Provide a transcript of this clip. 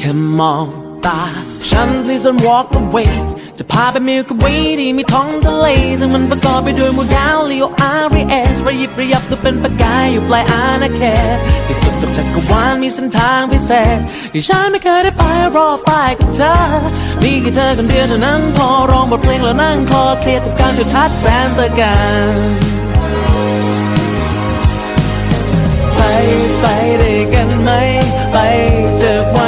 แค่มองตาฉัน please don't walk away จะพาไปมิลค์เวย์ที่มีท้องทะเลซึ่งมันประกอบไปด้วยหมู่ดาวลีโออาร์เอสระยิบระยับตัวเป็นประกายอยู่ปลายอาณาเขตที่สุดกับจักรวาลมีเส้นทางพิเศษที่ฉันไม่เคยได้ไปรอไปกับเธอมีแค่เธอคนเดียวเท่านั้นพอร้องบทเพลงแล้วนั่งคอเครียดกับการจุดทัดแสนตะการไปด้วยกันไหมไปเจอ